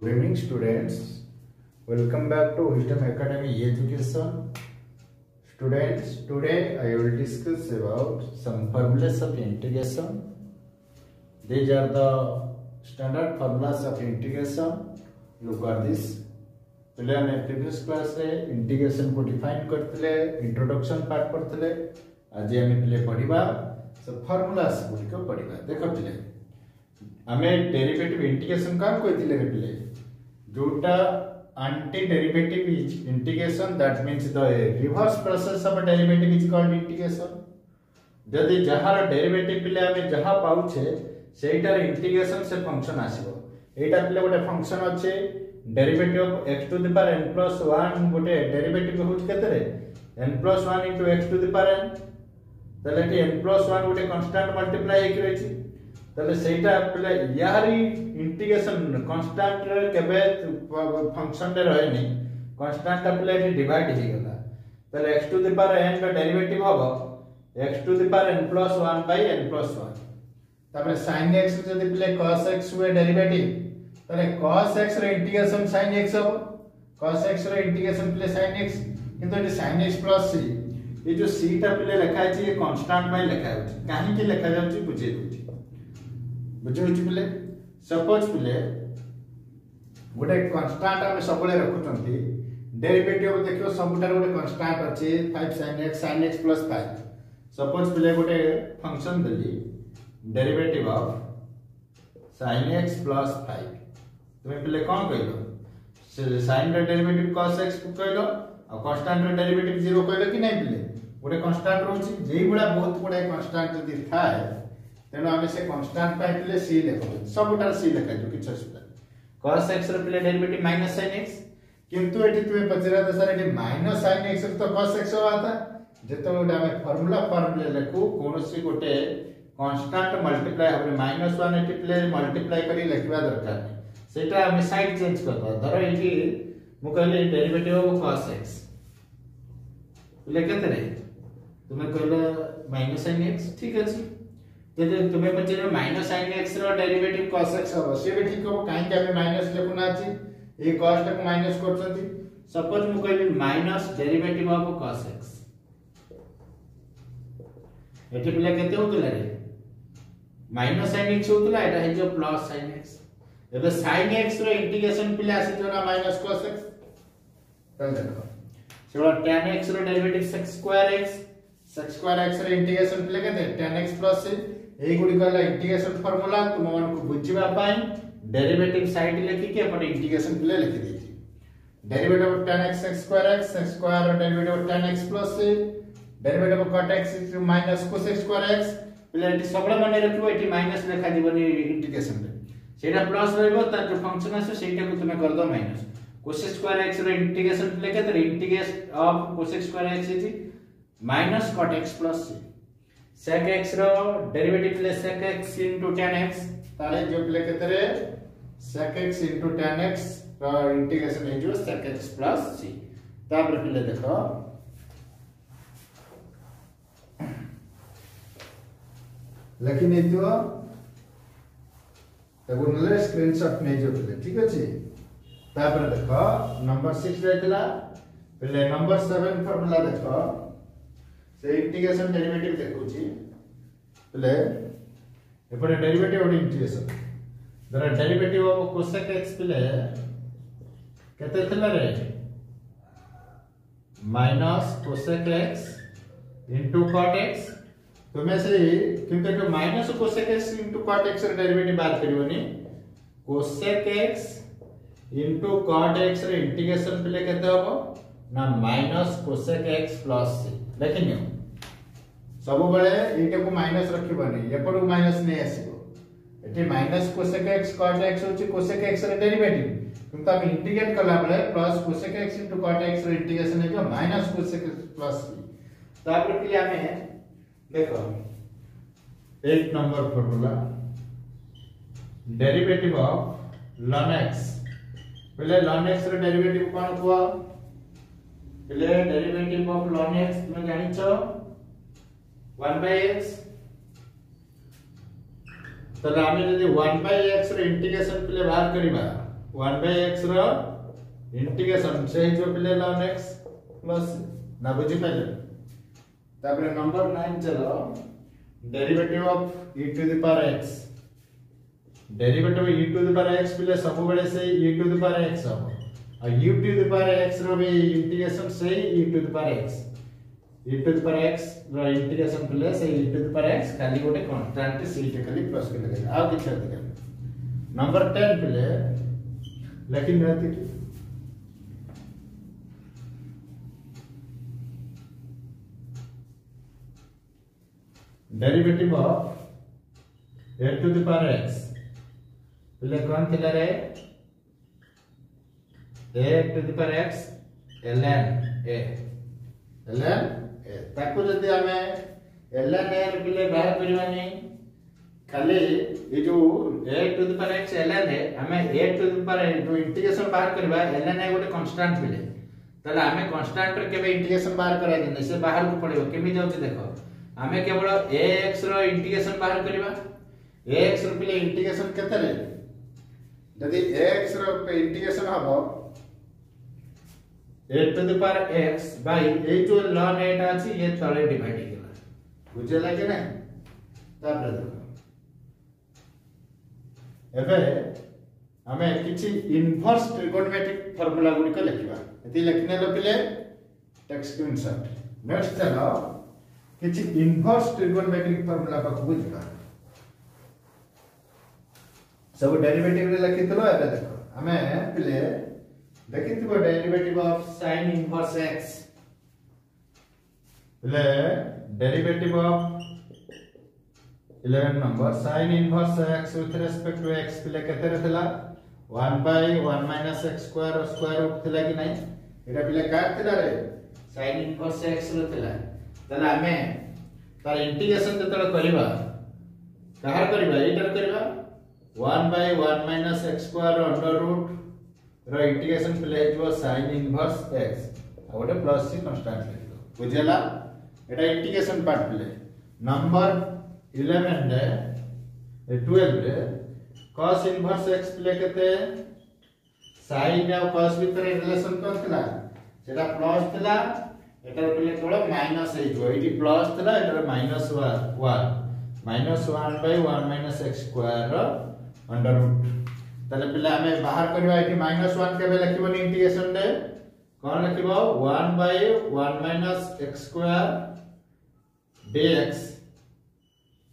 Good evening students, welcome back to Wisdom Academy Education. Students, today I will discuss about some formulas of integration. These are the standard formulas of integration. Look at this. पहले हमें previous class रे integration को define करते introduction part करते आज हमें पहले पढ़िबा सब formulas को पढ़िबा देखो पहले हमें डेरिवेटिव इंटीग्रेशन का कोई दिले रे पहले जोटा anti derivative is integration, that means the reverse process of a derivative is called integration. जदि जहार डेरिवेटिव पिले हमें जहा पाउछे सेटार इंटीग्रेशन से फंक्शन आसीबो एटा पिले गोटे फंक्शन अछि derivative of x to the power n plus 1 गोटे डेरिवेटिव होछ केते रे n plus 1 into x to the power n तले कि n प्लस 1 गोटे कांस्टेंट मल्टीप्लाई हेकि रहिछि तले सेटा पिले यारी इंटीग्रेशन कांस्टेंट रे केबे फंक्शन रे रहनी कांस्टेंट पिले डिवाइड हे गला तले x to the power n का डेरिवेटिव होबो x to the power n plus 1 by n plus 1 तबे sin x जदि पिले cos x हुए डेरिवेटिव तले cos x रे इंटीग्रेशन sin x हो cos x रे इंटीग्रेशन पिले sin x किंतु ये sin x प्लस c ये जो c ता पिले लिखा है ये कांस्टेंट में लिखा है काहे कि लिखा जाउची बुझे दूची बुझे होची पिले सपोज पिले गोटे कांस्टेंट हम सबले रखुचंती डेरिवेटिव देखियो सबुटार गोटे कांस्टेंट अछि 5 sin x plus 5 सपोज पिले गोटे function Delhi derivative of sin x plus 5 तुमे पिले कोन कहलो sin रे डेरिवेटिव cos x को कहलो आ कांस्टेंट रे डेरिवेटिव 0 कहलो कि नै पिले गोटे कांस्टेंट रहउची जेई गुडा बहुत गुडा कांस्टेंट जदी थाए तेनो हमें से कांस्टेंट पाइ पिले c देखो सबुटार c लिखा जो किछ सुला cos x रे पिले डेरिवेटिव माइनस sin x किंतु एठी तुमे पचरा दसर एठी माइनस sin x तो cos x होता जेतो गोटे हमें फार्मूला लेखु कोनोसी गोटे कांस्टेंट मल्टीप्लाई हमरे -1 एठी पिले मल्टीप्लाई करी लिखबा दरकार नै सेटा हमें साइड चेंज करबा धरो एठी मु कहले डेरिवेटिव ऑफ cos x पिले केते रे तुमे कहलो sin x ठीक अछि जदि तुमे पचरे sin x रो डेरिवेटिव cos x हो से भी ठीक हो काहे कि हमें माइनस लेकुना अछि ए कॉस्ट को माइनस करछंती सपोज मु कहली minus derivative of cos x एठी पिले केते होतला रे sin x होतला एटा हे जो प्लस sin x एबे sin x रो इंटीग्रेशन पिले आसी जोना माइनस cos x तल देखो सेवा tan x रो डेरिवेटिव sec square x रो इंटीग्रेशन पिले केते tan x प्लस ए गुडी कहला इंटीग्रेशन फार्मूला तुम मन को बुझिबा पाई डेरिवेटिव साइड लेखि के अपन इंटीग्रेशन पिले लिखि देछि derivative of tan x sec square और derivative of tan x plus derivative of cot x minus cos square x पिले एटी सबले माने रखिबो एटी माइनस लिखा दिबनी इंटीग्रेशन रे सेटा प्लस रहइबो त जो फंक्शन आसे सेटा को तुमे कर दो माइनस cos square x रे इंटीग्रेशन पिले केते integration of cos square x is minus cot x plus sec x रो डेरिवेटिव ले sec x tan x ताले जो पिले केते रे sec x tan x रो इंटीग्रेशन है जो sec x c तापर पिले देखो लखि नै दियो तबु नले स्क्रीनशॉट नै जो पिले ठीक अछि तापर देखो नंबर 6 रहतला पिले नंबर 7 फार्मूला देखो से इंटीग्रेशन डेरिवेटिव देखुची पहले एपटे डेरिवेटिव और इंटीग्रेशन जरा डेरिवेटिव ऑफ cos x पहले केते थला रे minus cos x into cot x तुमे से किंतु तो minus cos x into cot x रे डेरिवेटिव बात करिवनी cos x into cot x रे इंटीग्रेशन पहले केते होबो ना minus cos x plus c देखिनियो सब बेले एटा को माइनस रखिबनी एपड माइनस नै आसीबो एठी minus cos x cot x होची cos x रे डेरिवेटिव किंतु हम इंटीग्रेट करला बेले plus cos x cot x रे इंटीग्रेशन है जो minus cos x plus c तापर के लिए हमें देखो 8 number formula derivative of ln x पहले ln x रे डेरिवेटिव कोन हुआ पहले डेरिवेटिव ऑफ ln x तुम जानि छ 1/x तले आमे जदी 1/x रे इंटीग्रेशन पले बाहर करिबा 1 by x रो इंटीग्रेशन से जो पिले ln x प्लस ना बुझी पाइले तापर नंबर 9 चलो derivative of e to the power x derivative e to the power x पिले सब बेले से e to the power x हो और u to the power x रो भी इंटीग्रेशन से e to the power x e to the power x रो इंटीग्रेशन पिले से e to the power x खाली गोटे कांस्टेंट से खाली प्लस के लगे आ किछ दे नंबर 10 पिले लेकिन रहती derivative of a to the power x पहले कौन थिला रे a to the power x ln a ताको जदी हमें ln a रे पहले बाहर करवानी खाली ये जो a to the power x ln a हमें a टू द पावर जो इंटीग्रेशन बाहर करबा ln a गोटे कांस्टेंट मिले तले हमें कांस्टेंट रे केबे इंटीग्रेशन बाहर करा दिन से बाहर को पड़िबो केमी जाउची देखो हमें केवल ax रो इंटीग्रेशन बाहर करबा ax रो पहले इंटीग्रेशन केते रे यदि ax रो इंटीग्रेशन हबो a to the power x by a जो ln a टा अछि ये तळे डिवाइड केला बुझला कि नै तापर देखो एबे हमें किछि इनवर्स ट्रिगोनोमेट्रिक फार्मूला गुडी को लिखिबा यदि लिखने लो पहले टेक्स्ट स्क्रीनशॉट नेक्स्ट चलो किछि इनवर्स ट्रिगोनोमेट्रिक फार्मूला को बुझिबा सब डेरिवेटिव रे लिखितलो एबे देखो हमें पहले देखितबो derivative of sin inverse x पहले derivative of 11 number sin inverse x with respect to x पहले केते रहला 1 by 1 minus x square और स्क्वायर रूट थिला कि नै एटा पहले का थिला रे sin इनवर्स x रहला तले हमें तार इंटीग्रेशन जतले करबा कहार करबा एटर करबा 1 by 1 minus x square under root रो इंटीग्रेशन पहले जो sin इनवर्स x और प्लस सी कांस्टेंट लिखो बुझला एटा इंटीग्रेशन पार्ट पहले नंबर 11 रे 12 रे cos इनवर्स x प्ले केते sin और cos भीतर रिलेशन कोन थिला सेटा प्लस थिला एटा पहले केवल माइनस हे जो एटी प्लस थिला एटा minus 1 minus 1 by 1 minus x square रो अंडर रूट तले पहले हमें बाहर करबा एटी माइनस 1 केबे लिखिबो इंटीग्रेशन रे कोन लिखिबो 1 by 1 minus x square dx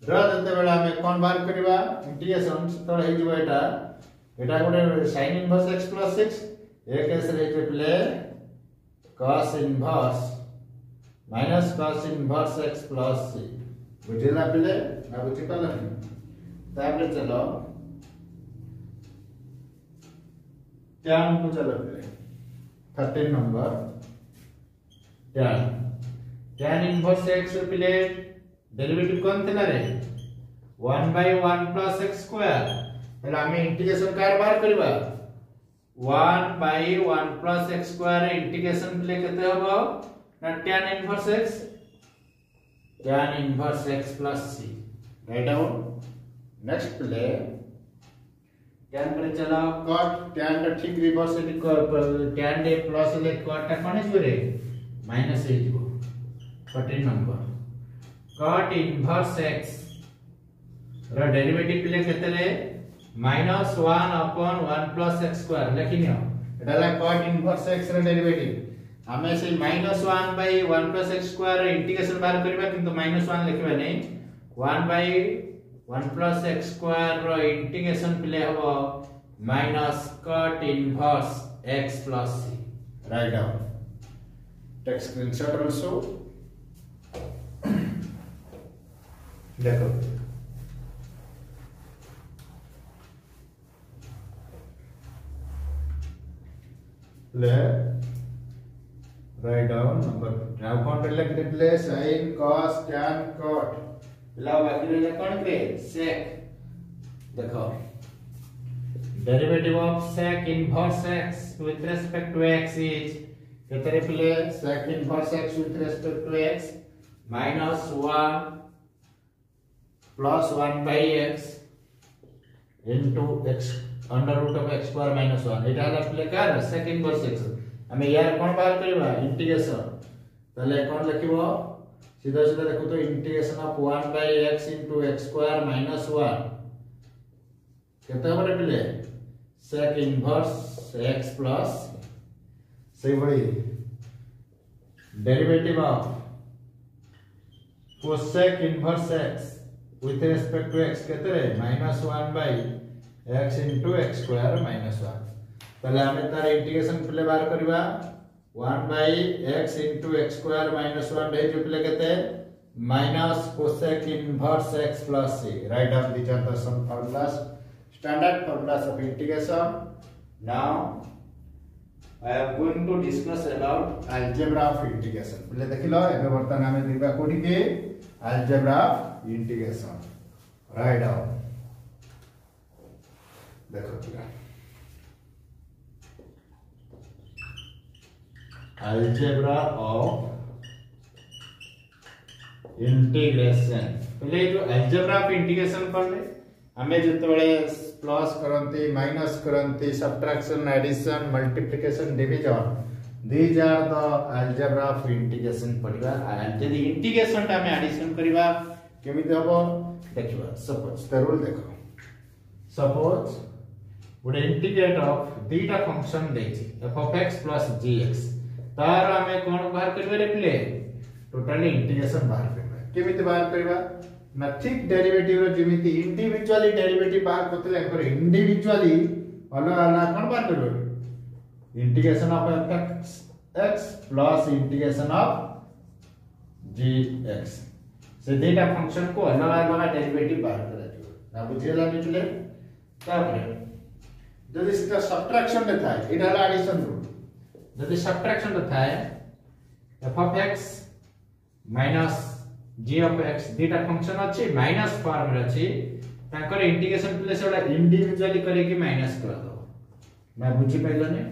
रो जते बेला हमें कोन बाहर करबा इंटीग्रेशन तो हे जो एटा गोटे sin इनवर्स x plus 6 ए केस रे पहले cos inverse minus cos inverse x plus 6 बुझिला पहले ना बुझि पाला तापर चलो tan को चलो पहले 13 नंबर tan इनवर्स x पहले डेरिवेटिव कोन थिला रे 1 by 1 plus x square पहले हमें इंटीग्रेशन कार बाहर करबा 1 by 1 plus x square integration पहले केते हबो ना tan inverse x plus c write down next पहले tan पर चला cot tan का ठीक रिवर्स से tan डे प्लस ले cot टा कोन हिजो रे माइनस हे हिजो 14 नंबर cot इनवर्स x रो डेरिवेटिव पहले केते रे -1 upon 1 plus x square लेखिनियो एटा ला cot इनवर्स x रो डेरिवेटिव हमें से -1 by 1 plus x square integration बाहर करबा किंतु -1 लिखबा नै 1 by 1 plus x square रो इंटीग्रेशन पहले हबो -cot inverse x plus c write down take screenshot also देखो ले राइट डाउन नंबर नाउ कौन पहले लिख ले sin cos tan cot ला बाकी रह कौन करे sec देखो derivative of sec inverse x with respect to x is केतरे पहले sec inverse x with respect to x -1 plus 1 by x into x under root of x square minus 1 एटा हला प्ले कार सेक इनवर्स x हमें यार कोन बाहर करबा integration तले कोन लिखिबो सीधा सीधा देखो तो integration of 1 by x into x square minus 1 केते बरे प्ले सेक इनवर्स x प्लस से बड़ी derivative of cosec inverse x with respect to x केते रे minus 1 by x into x square minus 1 पहले हमें तार इंटीग्रेशन पहले बाहर करबा 1 by x into x square minus 1 है जो पहले कहते हैं minus cosec inverse x plus c right of these are the some formulas standard formulas of integration now I am going to discuss about algebra of integration पहले देखिलो एबे वर्तमान हमें देखबा कोठी के algebra of integration write down देखो पूरा algebra of integration पहले जो algebra of integration करले हमें जतबेले प्लस करंती माइनस करंती subtraction addition multiplication division these are the algebra of integration पढ़िबा यदि इंटीग्रेशन ता हमें एडिशन करबा केमिति हबो देखिबा सपोज द रूल देखो सपोज गुडे इंटीग्रेट ऑफ दीटा फंक्शन देछि f of x plus gx तार हमें कोन बाहर करबे रे प्ले टोटली इंटीग्रेशन बाहर करबा केमिति बाहर करबा ना ठीक डेरिवेटिव रो जेमिति इंडिविजुअली डेरिवेटिव बाहर करतले पर इंडिविजुअली अलग अलग कोन बाहर करबो integration of f(x) plus integration of gx से दीटा फंक्शन को अलग अलग डेरिवेटिव बाहर कराजियो ना बुझेला निकले तापर जदि इसका सब्ट्रैक्शन रे थाए इडा हला एडिशन रूल जदि सब्ट्रैक्शन रे थाए f of x minus g of x दीटा फंक्शन अछि माइनस फॉर्म रे अछि ताकर इंटीग्रेशन प्लेस वाला इंडिविजुअली करे कि माइनस कर दो मैं बुझी पाइलने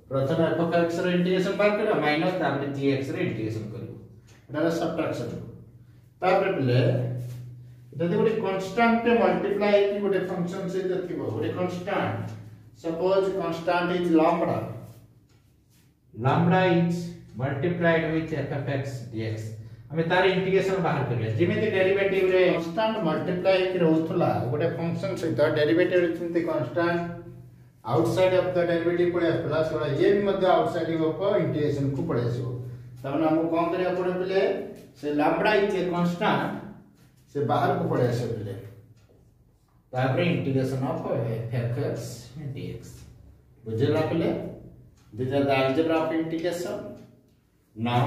प्रथम f of x रे इंटीग्रेशन बार कर माइनस तापर gx रे इंटीग्रेशन करिवो एटा सब्ट्रैक्शन तापर प्ले जदि गोटे कांस्टेंट पे मल्टीप्लाई की गोटे फंक्शन से देखिबो गोटे constant suppose constant is lambda is multiplied with f of x dx हमें तार इंटीग्रेशन बाहर करिया जेमिति डेरिवेटिव रे कांस्टेंट मल्टीप्लाई कि रहउथला गोटे फंक्शन सहित डेरिवेटिव रे जेमिति constant outside of the derivative पड़े प्लस वाला ये भी मध्य आउटसाइड ऑफ इंटीग्रेशन को पड़े सो तब हमको कोन करिया पड़े पहले से लैम्डा इज ए कांस्टेंट से बाहर को पड़े से पहले तापर integration of f of x dx बुझला पहले this are the algebra of integration now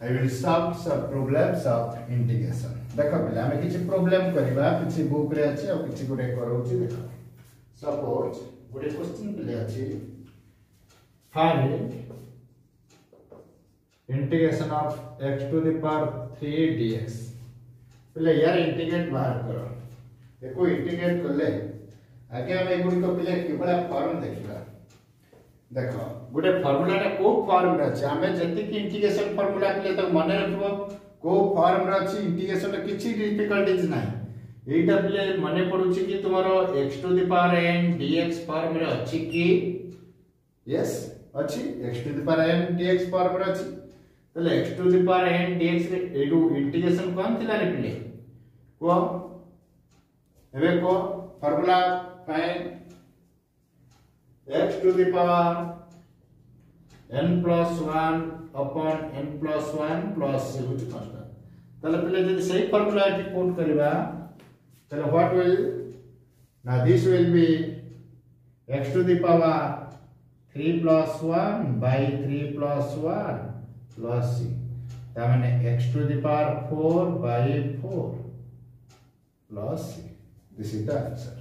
I will solve some problems of integration देखो पहले हमें किछि प्रॉब्लम करबा किछि बुक रे अछि और किछि गुडे करउछि देखो सपोज गुडे क्वेश्चन पहले अछि find integration of x to the power 3 dx पहले यार इंटीग्रेट बाहर करो देखो इंटीग्रेट करले आगे हम एगुडी को पहले केवल फॉर्म देखिबा देखो गुडे फार्मूला टा को फॉर्म रे अछि हमें जति की इंटीग्रेशन फार्मूला के लिए तो मन रखबो को फॉर्म रे अछि इंटीग्रेशन रे किछि डिफिकल्टीज नाही एटा पले मने पडुछि कि तुम्हारो x to the power n dx form रे अछि कि यस अछि x to the power n dx form रे अछि तले x to the power n dx रे एडू इंटीग्रेशन कोन थिला रे पले को एबे को formula find x to the power n plus 1 upon n plus 1 plus c which constant तले पहले यदि सही फार्मूला एटी पुट करबा तले what will now this will be x to the power 3 plus 1 by 3 plus 1 plus c ता माने x to the power 4 by 4 plus c this is the answer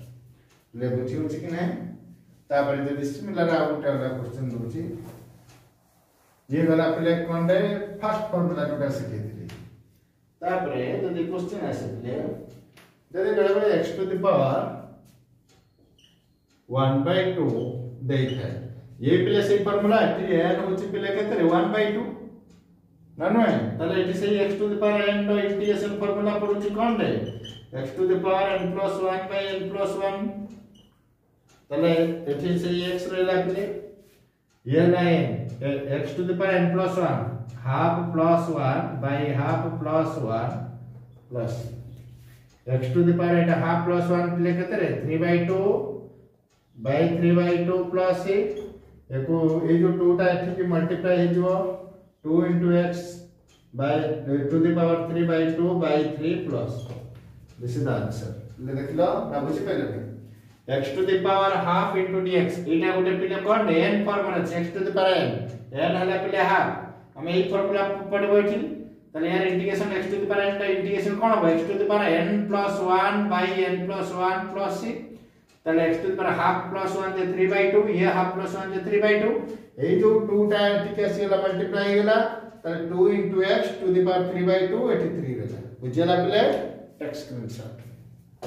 ले बुझियो कि नै तापर यदि सिमिलर आउट वाला क्वेश्चन दोची ये वाला पहले कोन दे फर्स्ट फार्मूला जोटा सिखै दिली तापर यदि क्वेश्चन आसीले यदि बेले बेले x टू द पावर 1/2 देई है ये पहले से फार्मूला एटी n होची पहले केते 1/2 ना नो तले एटी से x to the power n रो इंटीग्रेशन फार्मूला पडुची कोन दे x to the power n plus 1 by n plus 1 তাহলে এটি সেই x রইলা পিলে ये line x to the power n plus 1 half plus 1 by half plus 1 plus x to the power eta half plus 1 पिले केते रे 3 by 2 by 3 by 2 plus एको ए जो 2 टा एठी की मल्टीप्लाई हे जो 2 into x by to the power 3 by 2 by 3 plus this is the answer ले देखलो ना बुझी पहिले x to the power half into dx एटा गोटे पिले कोन n formula x to the power n हला पिले हाफ हम एई फॉर्मूला पढबो एठी तले यार integration x to the power n टा इंटीग्रेशन कोन हो x to the power n plus 1 by n plus 1 plus 6 तले x to the power half plus 1 J 3 by 2 ये half plus 1 जे 3 by 2 एई जो 2 टा ठीक है सिला मल्टीप्लाई गेला तले 2 into x to the power 3 by 2 एठी 3 रहला बुझला पिले टेक्स्ट स्क्रीनशॉट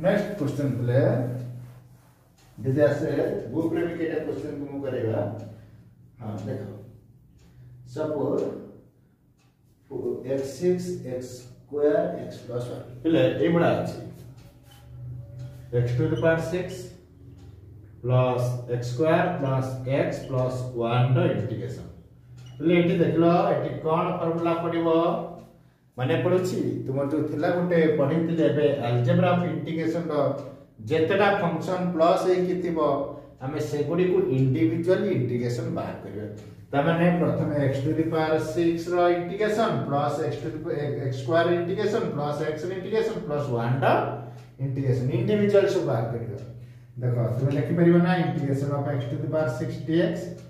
नेक्स्ट क्वेश्चन पिले जैसे ऐसे बुक रे भी केटा क्वेश्चन को करेगा हां देखो suppose x6 x square x plus 1 पिले ए बड़ा अछि x to the power 6 plus x square plus x plus 1 रो इंटीग्रेशन पिले एठी देखलो एठी कोन फार्मूला पडिबो माने पडुछि तुम जो थिला गुटे पढिथिले एबे अलजेब्रा ऑफ इंटीग्रेशन रो जेतडा फंक्शन प्लस ए कि थिबो हमें सेगुडी को इंडिविजुअली इंटीग्रेशन बाहर करबे त माने प्रथम x to the power 6 रो integration plus x to the x square integration plus x integration plus 1 रो इंटीग्रेशन इंडिविजुअल सब बाहर करबे देखो तुम लिखि परिबो ना integration of x to the power 6 dx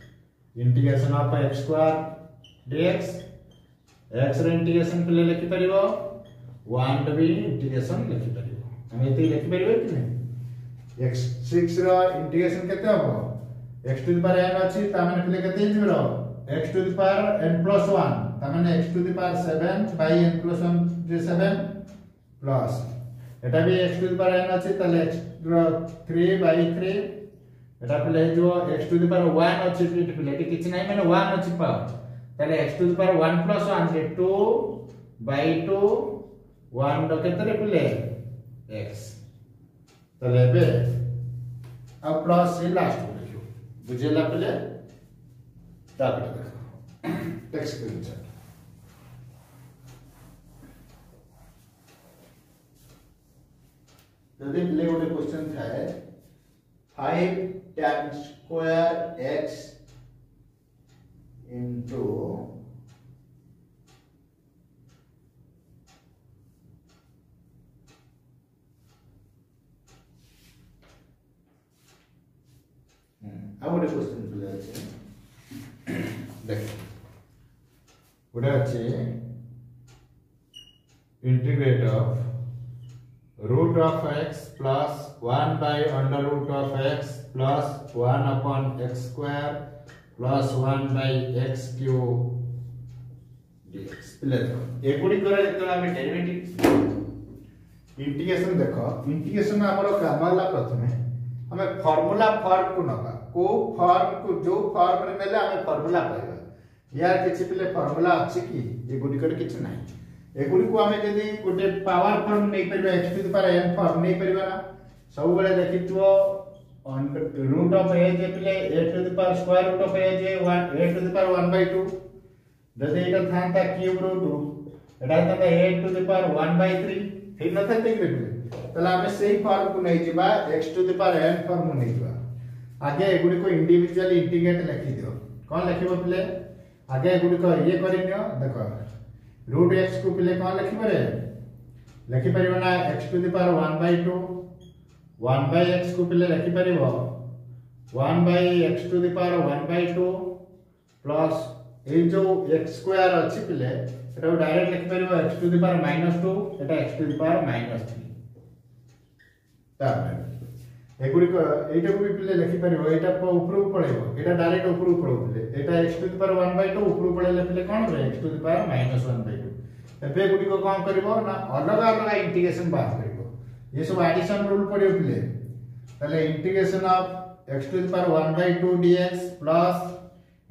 integration of x square dx x रो इंटीग्रेशन पले लिखि परिबो 1 भी इंटीग्रेशन लिखि परिबो हम एते लिखि परिबो कि नै x6 रो इंटीग्रेशन केते हबो x to the power n अछि ता माने पले केते हिजरो x to the power n plus 1 ता माने x to the power 7 by n plus 1 J 7 plus iota भी x to the power n अछि तले x रो 3 by 3 एटा पले जो x to the power 1 अछि फिट पले एटी किछ नै माने 1 अछि पावर तले x to the power 1 plus 1 J 2 by 2 1 रो केते रे पले x तले बे अब प्लस से लास्ट में लिखो बुझेला पले तापर देखो टेक्स्ट स्क्रीनशॉट यदि प्ले गोटे क्वेश्चन थाए 5 tan square x into अब गोटे क्वेश्चन प्ले अछि देख गोटे अछि integrate of root of x plus 1 by under root of x plus 1 upon x square plus 1 by x cube dx play तो एकुडी करे जेतला हम डेरिवेटिव इंटीग्रेशन देखो इंटीग्रेशन हमरो कामला प्रथमे हमें फार्मूला फॉर्म को नका को फॉर्म को जो फॉर्म रे नेले हमें फार्मूला पाइबा यार किछि पिले फार्मूला अछि कि ए गुडी कर किछि नाही एगुडी को हमें यदि गोटे पावर फॉर्म नै परबा x to the power n form नै परबा ना सब बेले देखितबो रूट ऑफ a जे पिले a to the power square root of a जे 1 a to the power 1 by 2 जदि एटा थांता cube root Etah थांता a to the power 1 by 3 ठीक न था ठीक रे तला हमें सेही फॉर्म को नै जिबा x to the power n form नै जिबा आगे एगुडी को इंडिविजुअली इंटीग्रेट लिखि दियो कोन लिखिबो पिले आगे एगुडी को ये करिनियो देखो रूट x को पिले कोन लिखि परे लिखि परिबो ना x to the power 1 by 2 1 by x को पिले लिखि परिबो 1 by x to the power 1 by 2 plus ए जो x स्क्वायर अछि पिले एटा डायरेक्ट लिखि परिबो x to the power -2 Etah x to the power -3 तापर एगुडी को एटा को भी पिले लिखि परिबो एटा ऊपर पळेबो एटा डायरेक्ट ऊपर पळोले एटा x to the power 1 by 2 ऊपर पळेले पिले कोन रे x to the power -1 by 2 एबे गुडी को कोन करबो ना अलग अलग इंटीग्रेशन बात करबो ये सब एडिशन रूल पड़ियो पिले तले integration of x to the power 1 by 2 dx plus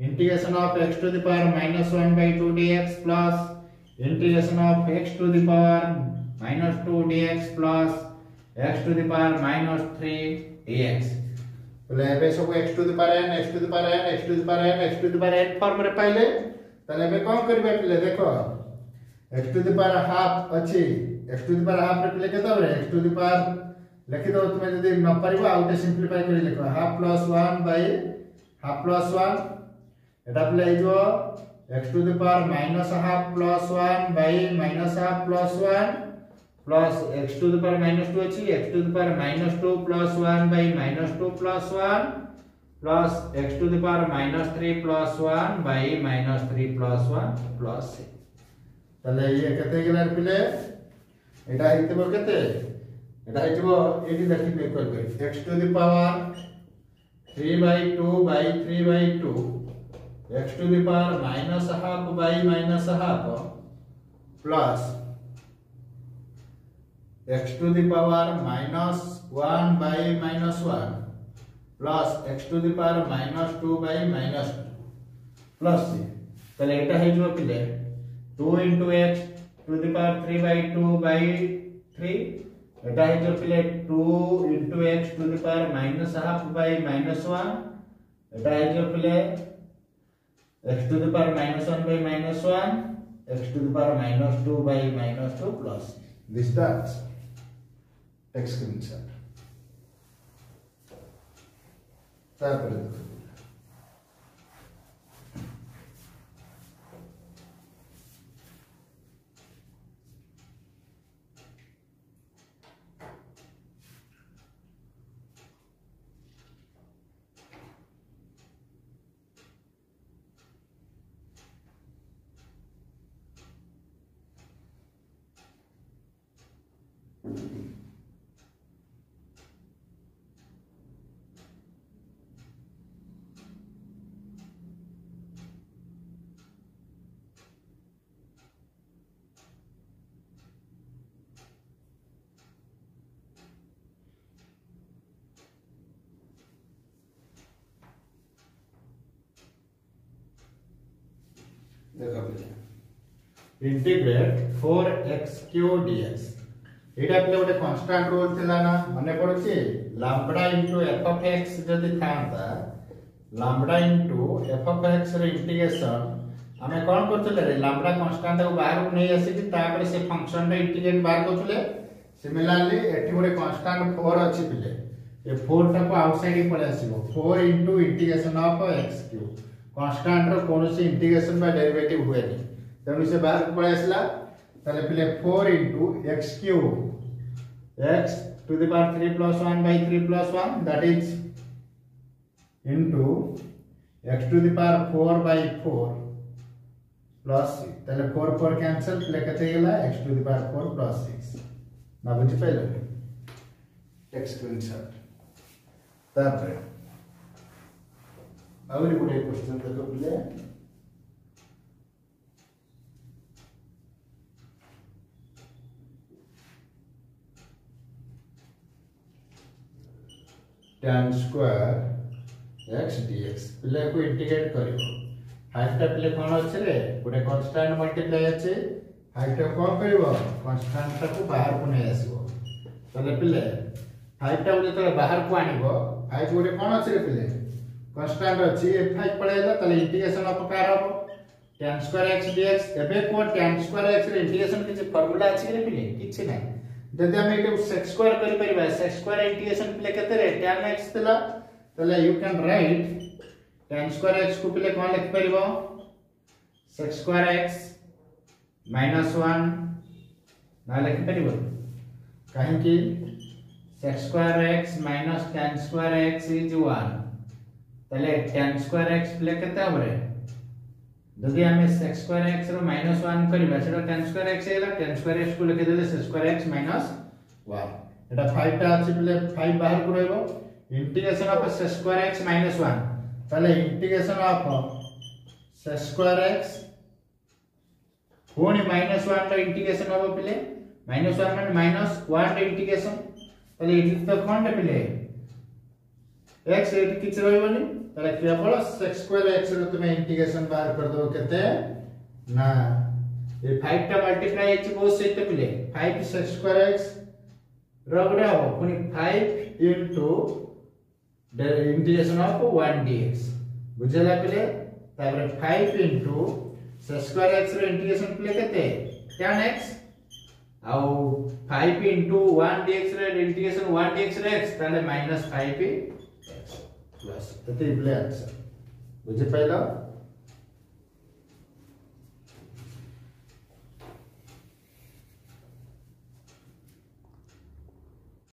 integration of x to the power -1 by 2 dx plus integration of x to the power -2 dx plus x to the power -3 dx बोले एबे सब x to the power n x to the power n x to the power n x to the power n form रे पाइले तले एबे कोन करबे पिले देखो x to the power half अछि x to the power half रे पिले केता बरे x टू द पावर लिखि दो तुमे जदी न परिबा आउटे सिंपलीफाई करि लिखो half plus 1 by half plus 1 एटा पिले जो x to the power minus half plus 1 by minus half plus 1 plus x to the power -2 अछि x to the power -2 plus 1 by -2 plus 1 plus x to the power -3 plus 1 by -3 plus 1 plus 6 तले ये कते गेलार पिले एटा हितबो कते एटा हितबो eighty देखि पे कर x to the power 3/2 by 3/2 x to the power -half by -half plus x to the power -1 by -1 plus x to the power -2 by -2 plus तले एटा हे जो पिले 2 into x to the power 3/2 by 3 एटा हे जो पिले 2 into x to the power -half by -1 एटा हे जो पिले x to the power -1 by -1 x to the power -2 by -2 plus this that text screenshot तापर देखो इंटीग्रेट 4x³ dx एटा पले गोटे कांस्टेंट रूल थिला ना मने पड़छि lambda into f of x जदी थांता lambda into f of x रे इंटीग्रेशन हमें कोन करथले रे लैम्बडा कांस्टेंट को बाहर को नै आसी कि तापर से फंक्शन रे इंटीग्रेट बाहर करथले सिमिलरली एठी गोटे कांस्टेंट 4 अछि पिले ए 4 टा को आउटसाइड पळे आसीबो 4 into integration of x³ constant रो कोनोसी इंटीग्रेशन बा डेरिवेटिव हुए नहीं तनु से बाहर पळे आसला तले पिले 4 into x³ x to the power 3 plus 1 by 3 plus 1 that is into x to the power 4 by 4 plus 6 तले 4 4 कैंसिल पिले कते गेला x to the power 4 plus 6 ना बुझि पहिले टेक्स्ट स्क्रीनशॉट तापर आउरी गोटे क्वेश्चन देखो पिले tan square x dx पिले को इंटीग्रेट करिवो हाइट टा पिले कोन अछि रे गोटे कांस्टेंट मल्टीप्लाई अछि हाइट टा कोन करिवो कांस्टेंट टा को बाहर को नै आसीबो तले पिले हाइट टा जे बाहर को आनिबो हाइट गोटे कोन अछि रे पिले कांस्टेंट अछि f5 पळेला तले इंटीग्रेशन ऑफ कार हो tan square x dx एबे को tan square x रे इंटीग्रेशन के फार्मूला अछि रे पिले किछि नै जदि हम एके sec square करि परिबा sec square इंटीग्रेशन पिले कते रे tan x तला तले you can write tan square x को पिले कोन लिख परिबो sec square x -1 ना लिख परिबो काहे कि sec square x minus tan square x is 1 तले tan square x प्ले केते हमरे जदि हमें sec square x रो -1 करबा सेटा tan square x हेला tan square x को लिख देले sec square x -1 एटा 5 टा अछि प्ले 5 बाहर को रहबो integration of sec square x -1 तले integration of sec square x कोनी -1 टा इंटीग्रेशन होबो प्ले -1 माने -1 टा इंटीग्रेशन तले इति तो कोन प्ले x एट किछ रहबोनी तले केवल sec square x रो तुमे इंटीग्रेशन बाहर कर दो केते ना ये 5 टा मल्टीप्लाई एच बोथ सहित पिले 5 sec square x रगड़ा हो पुनी 5 into the integration of 1 dx बुझला पिले तापर 5 into sec square x रो इंटीग्रेशन पिले केते tan x आउ 5 into 1 dx रो इंटीग्रेशन 1 dx रो x ताले -5 x प्लस एते पिले आंसर बुझे पाइलो।